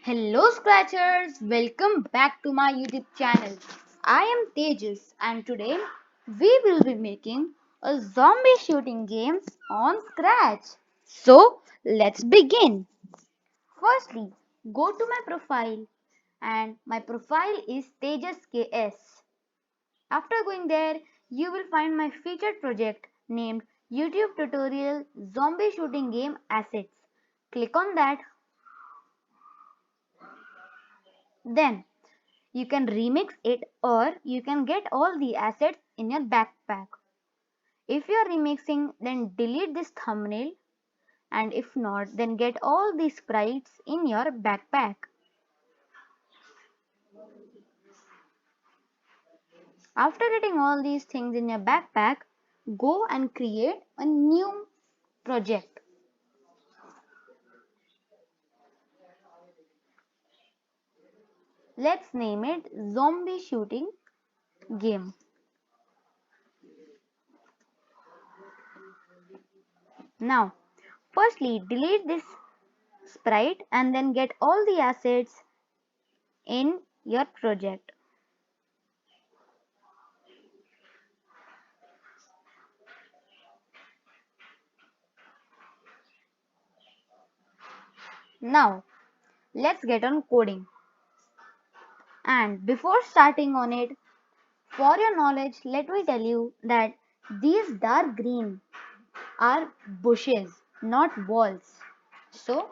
Hello Scratchers, welcome back to my YouTube channel. I am Tejas and today we will be making a zombie shooting game on Scratch. So let's begin. Firstly, go to my profile and my profile is Tejas KS. After going there, you will find my featured project named YouTube Tutorial Zombie Shooting Game Assets. Click on that. Then you can remix it or you can get all the assets in your backpack. If you are remixing, then delete this thumbnail, and if not, then get all the sprites in your backpack. After getting all these things in your backpack, go and create a new project. Let's name it Zombie Shooting Game. Now, firstly, delete this sprite and then get all the assets in your project. Now, let's get on coding. And before starting on it, for your knowledge, let me tell you that these dark green are bushes, not walls. So,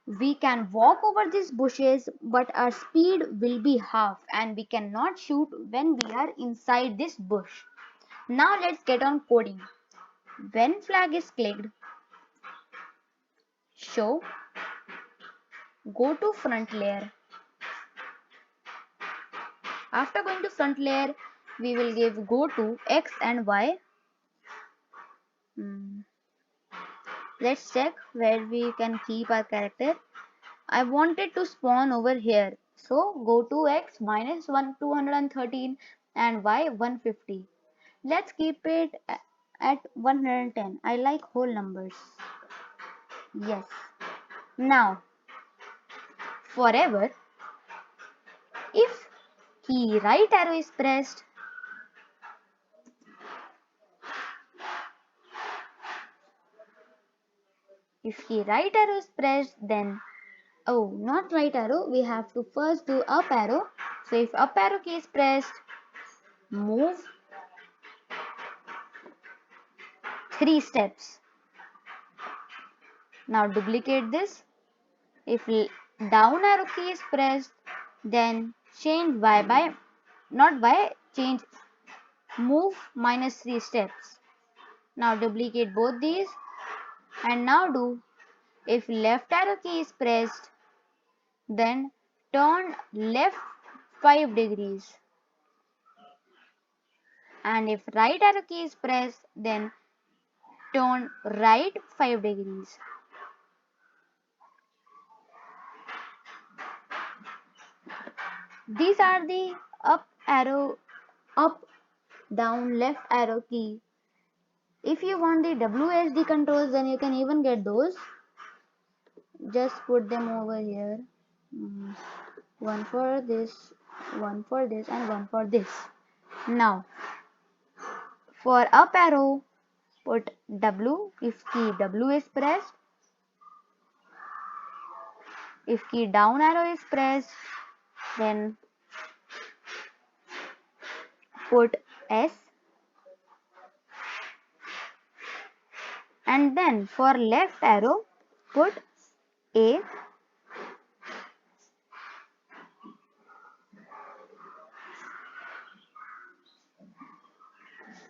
we can walk over these bushes, but our speed will be half and we cannot shoot when we are inside this bush. Now, let's get on coding. When flag is clicked, show, go to front layer. After going to front layer, we will give go to X and Y. Let's check where we can keep our character. I want it to spawn over here. So go to X minus 213 and Y 150. Let's keep it at 110. I like whole numbers. Yes. Now, forever, if key right arrow is pressed, then not right arrow, we have to first do up arrow. So if up arrow key is pressed, move 3 steps. Now duplicate this. If down arrow key is pressed, then change y by, not y, change move minus 3 steps. Now duplicate both these and now do, if left arrow key is pressed, then turn left 5 degrees. And if right arrow key is pressed, then turn right 5 degrees. These are the up arrow, up, down, left arrow key. If you want the WSD controls, then you can even get those. Just put them over here. One for this, one for this, and one for this. Now, for up arrow, put W if key W is pressed. If key down arrow is pressed, then put S. And then for left arrow, put A.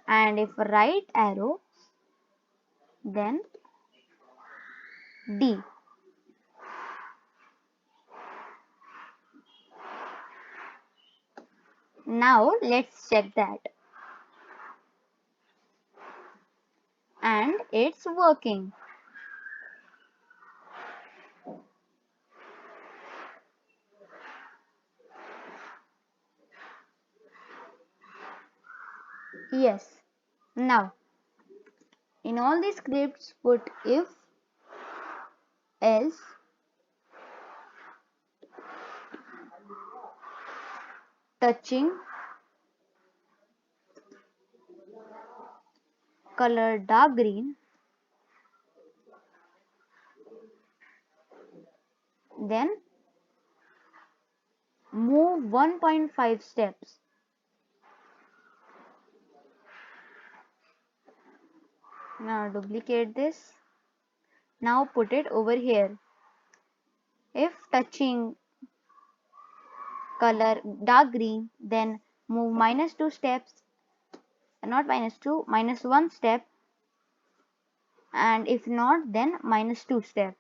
And if right arrow, then D. Now let's check that. And it's working. Yes. Now, in all these scripts, put if, else, touching color dark green, then move 1.5 steps. Now duplicate this. Now put it over here. If touching color dark green, then move minus 2 steps, not minus 2, minus 1 step, and if not, then minus 2 step.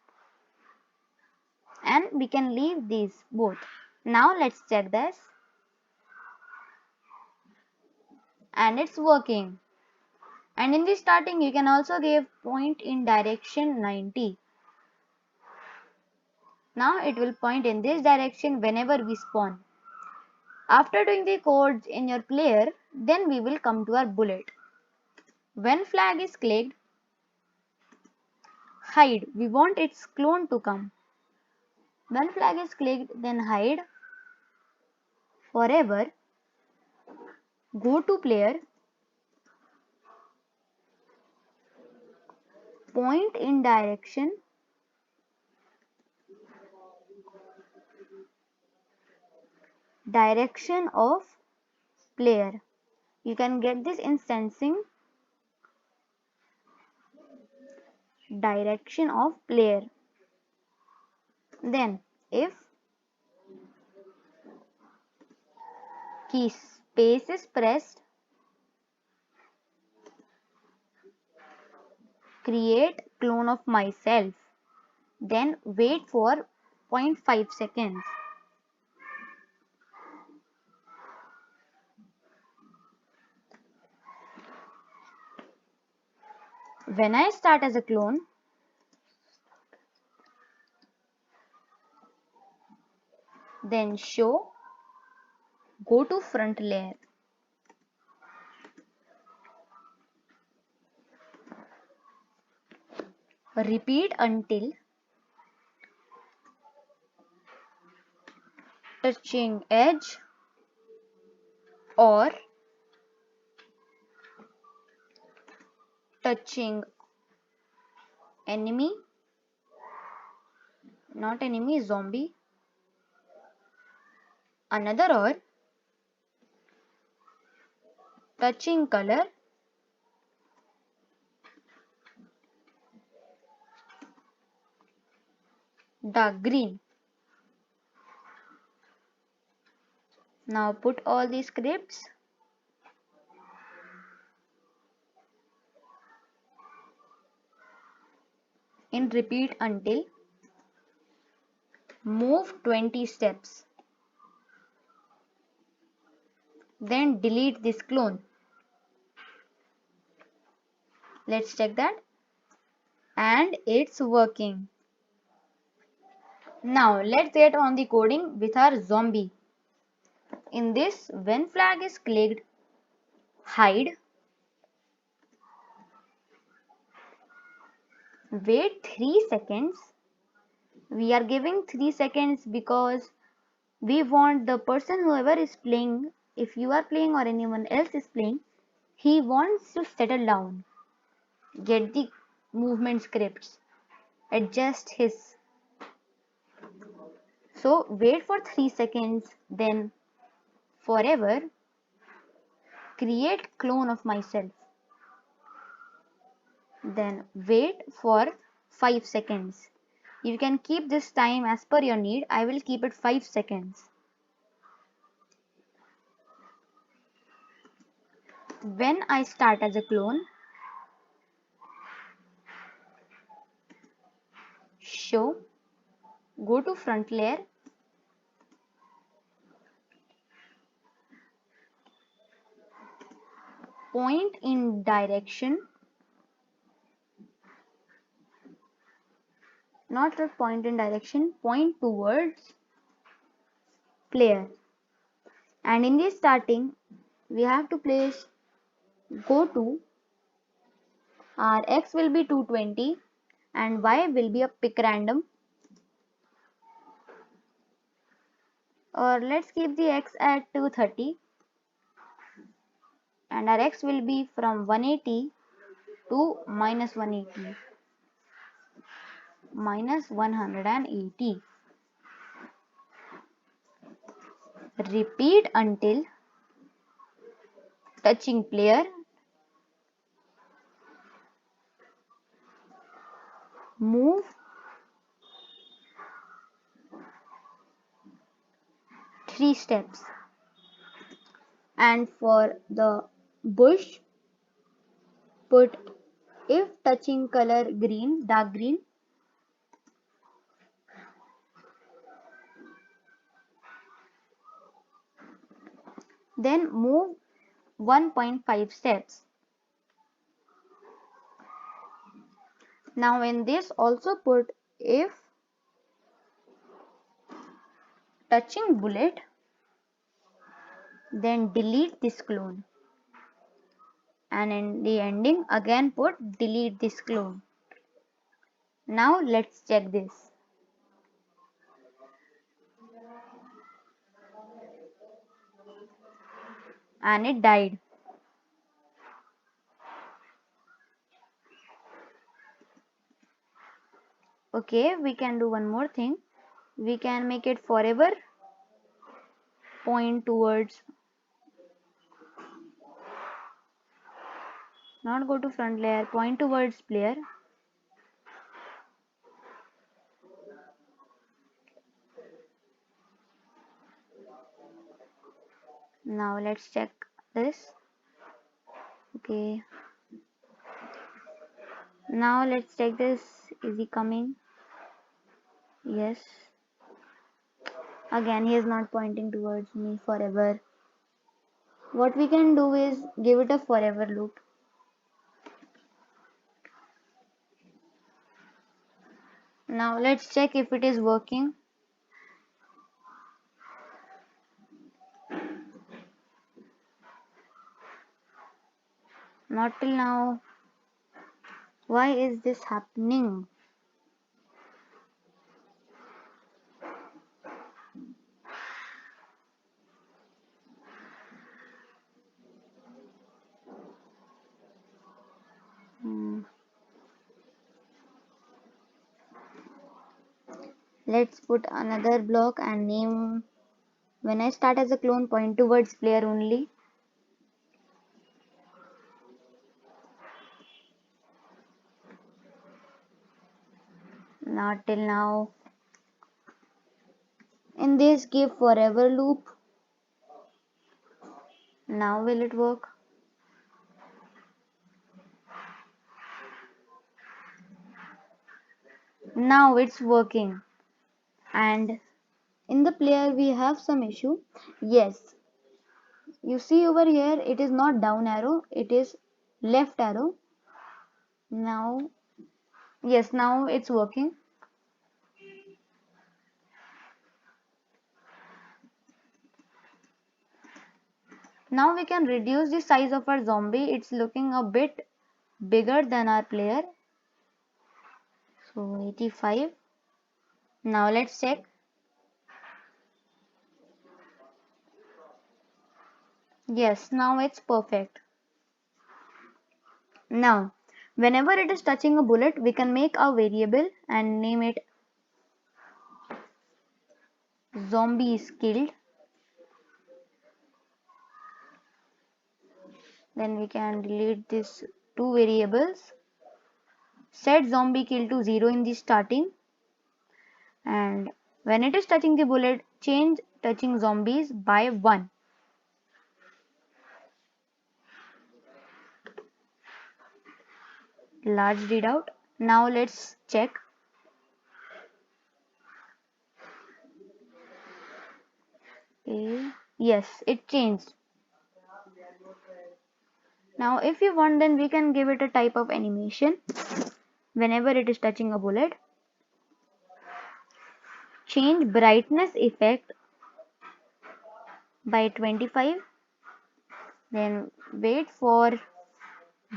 And we can leave these both. Now let's check this. And it's working. And in the starting, you can also give point in direction 90. Now it will point in this direction whenever we spawn. After doing the codes in your player, then we will come to our bullet. When flag is clicked, hide. We want its clone to come. When flag is clicked, then hide. Forever. Go to player. Point in direction. Direction of player. You can get this instancing. Direction of player. Then if key space is pressed, create clone of myself. Then wait for 0.5 seconds. When I start as a clone, then show, go to front layer. Repeat until touching edge or touching enemy, not enemy, zombie, another or touching color, dark green. Now put all these scripts in repeat until, move 20 steps. Then delete this clone. Let's check that. And it's working. Now let's get on the coding with our zombie. In this, when flag is clicked, hide. Wait 3 seconds. We are giving 3 seconds because we want the person whoever is playing, if you are playing or anyone else is playing, he wants to settle down, get the movement scripts, adjust his. So wait for 3 seconds, then forever create clone of myself. Then wait for 5 seconds. You can keep this time as per your need. I will keep it 5 seconds. When I start as a clone, show, go to front layer, point in direction, not a point in direction, point towards player. And in the starting, we have to place go to, our X will be 220 and Y will be a pick random. or let's keep the x at 230, and our x will be from 180 to minus 180, minus 180. Repeat until touching player. Move 3 steps. And for the bush, put if touching color green, dark green, then move 1.5 steps. Now in this also put if touching bullet, then delete this clone, and in the ending again put delete this clone. Now let's check this, and it died. Okay, we can do one more thing. We can make it forever point towards, not go to front layer, point towards player. Now let's check this. Okay, now let's check this. Is he coming? Yes. Again he is not pointing towards me forever. What we can do is give it a forever loop. Now let's check if it is working. Not till now. Why is this happening? Hmm. Let's put another block and name, when I start as a clone, point towards player only. Not till now. In this give forever loop. Now will it work? Now it's working. And in the player we have some issue. Yes, you see over here it is not down arrow, it is left arrow. Now, yes, now it's working. Now we can reduce the size of our zombie. It's looking a bit bigger than our player. So 85. Now let's check. Yes, now it's perfect. Now, whenever it is touching a bullet, we can make a variable and name it zombie is killed. Then we can delete these two variables. Set zombie kill to 0 in the starting. And when it is touching the bullet, change touching zombies by 1. Large readout. Now let's check. Okay. Yes, it changed. Now if you want, then we can give it a type of animation. Whenever it is touching a bullet, change brightness effect by 25. Then wait for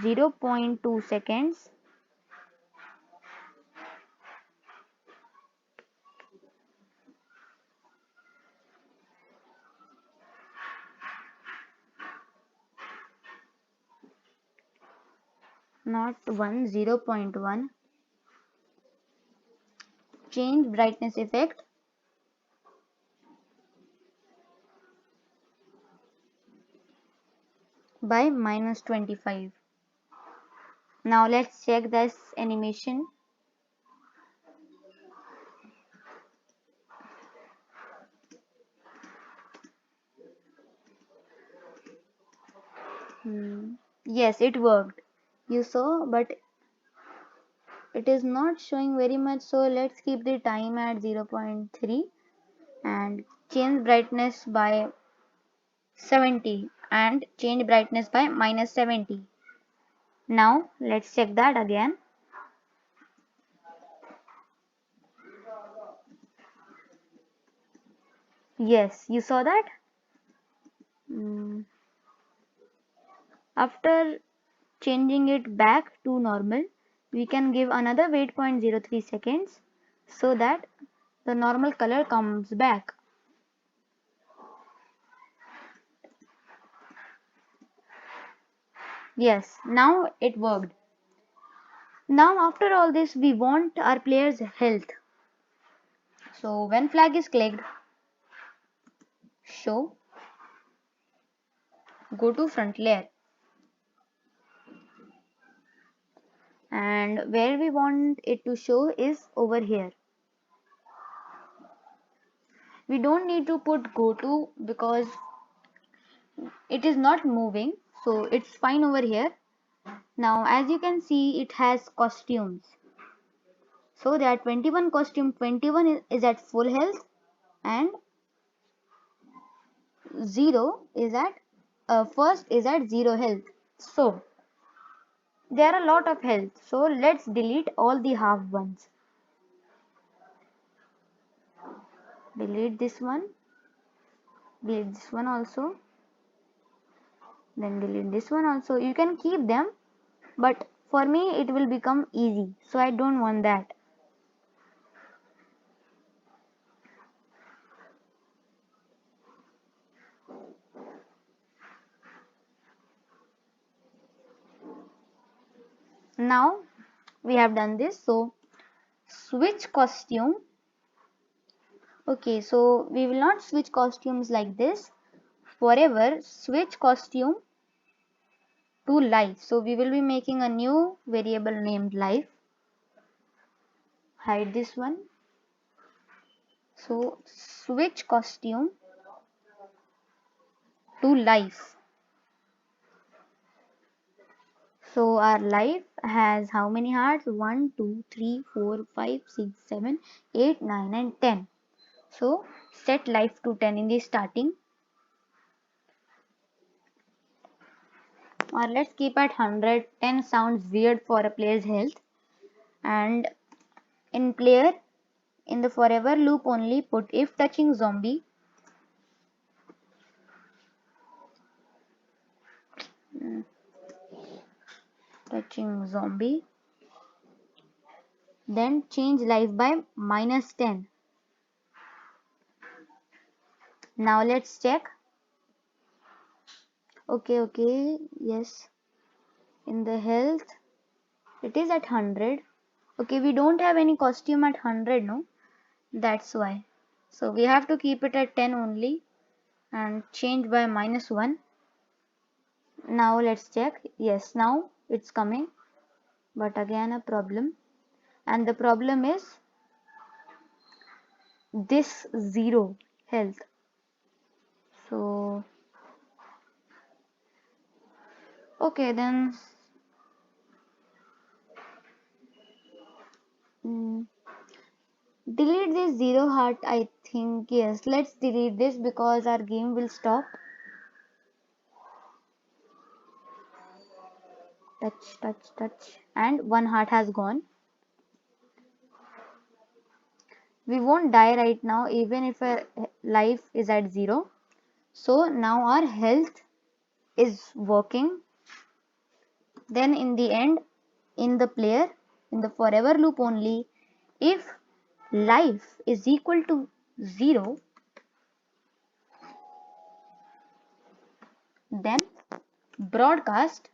0.2 seconds. not 1, 0.1. Change brightness effect by -25. Now let's check this animation. Yes, it worked. You saw, but it is not showing very much, so let's keep the time at 0.3 and change brightness by 70 and change brightness by -70. Now let's check that again. Yes, you saw that? Mm, After changing it back to normal, we can give another wait 0.03 seconds so that the normal color comes back. Yes, now it worked. Now after all this, we want our player's health. So when flag is clicked, show, go to front layer, and where we want it to show is over here. We don't need to put go to because it is not moving, so it's fine over here. Now as you can see, it has costumes. So there are 21 costume, 21 is at full health and 0 is at first is at 0 health. So there are a lot of health. So let's delete all the half ones. Delete this one, delete this one also, then delete this one also. You can keep them, but for me it will become easy, so I don't want that. Now we have done this, so switch costume. Okay, so we will not switch costumes like this forever. Switch costume to life. So we will be making a new variable named life. Hide this one. So switch costume to life. So our life has how many hearts? 1, 2, 3, 4, 5, 6, 7, 8, 9 and 10. So set life to 10 in the starting. Or let's keep at 100. 10 sounds weird for a player's health. And in player, in the forever loop only, put if touching zombie. Touching zombie. Then change life by -10. Now let's check. Okay, yes. In the health, it is at 100. Okay, we don't have any costume at 100, no? That's why. So we have to keep it at 10 only and change by -1. Now let's check. Yes, now it's coming. But again a problem. And the problem is this 0 health. So okay, then mm, delete this 0 heart. I think yes, let's delete this because our game will stop. Touch, and 1 heart has gone. We won't die right now even if a life is at 0. So now our health is working. Then in the end, in the player, in the forever loop only, if life is equal to 0, then broadcast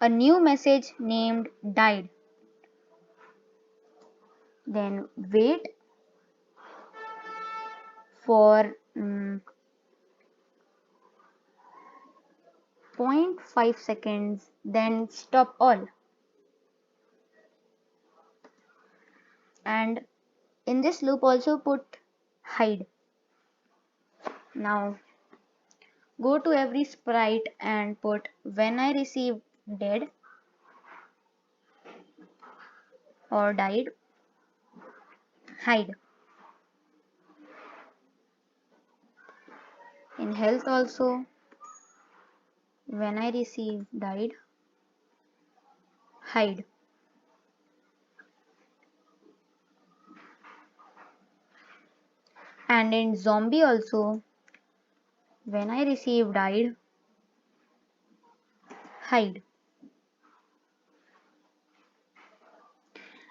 a new message named died. Then wait for zero point 0.5 seconds, then stop all. And in this loop also put hide. Now go to every sprite and put when I receive dead or died, hide. In health also, when I receive died, hide. And in zombie also, when I receive died, hide.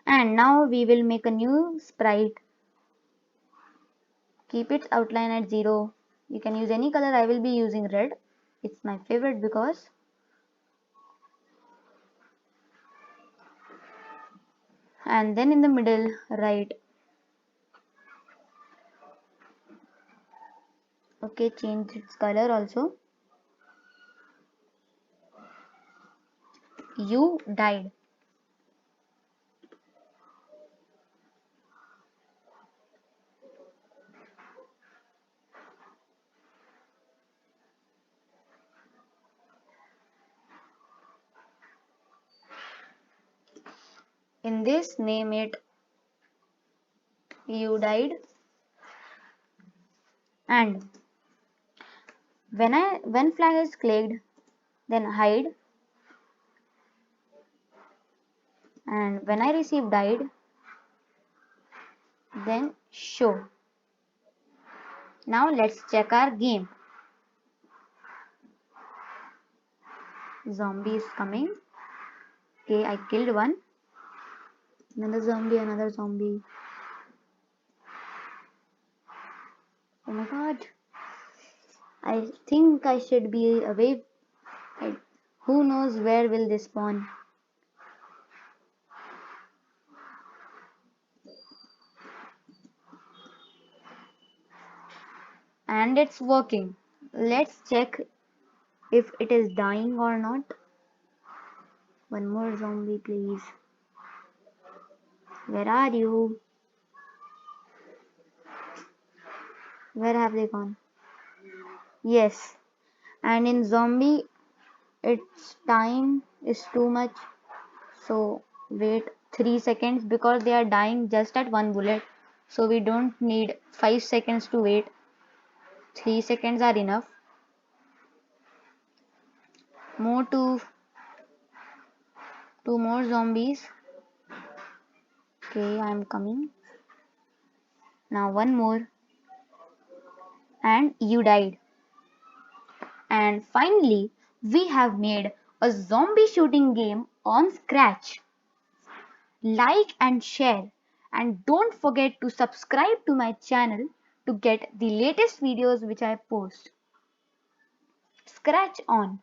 And now we will make a new sprite. Keep its outline at 0. You can use any color. I will be using red. It's my favorite because. And then in the middle, write. Okay, change its color also. You died. In this, name it you died. And when flag is clicked, then hide. And when I receive died, then show. Now let's check our game. Zombie is coming. Okay, I killed one. Another zombie, another zombie. Oh my god. I think I should be away. Who knows where will they spawn? And it's working. Let's check if it is dying or not. One more zombie, please. Where are you? Where have they gone? Yes. And in zombie, its time is too much. So wait 3 seconds because they are dying just at one bullet. So we don't need 5 seconds to wait. 3 seconds are enough. More two more zombies. Okay, I'm coming. Now one more. And you died. And finally, we have made a zombie shooting game on Scratch. Like and share, and don't forget to subscribe to my channel to get the latest videos which I post. Scratch on.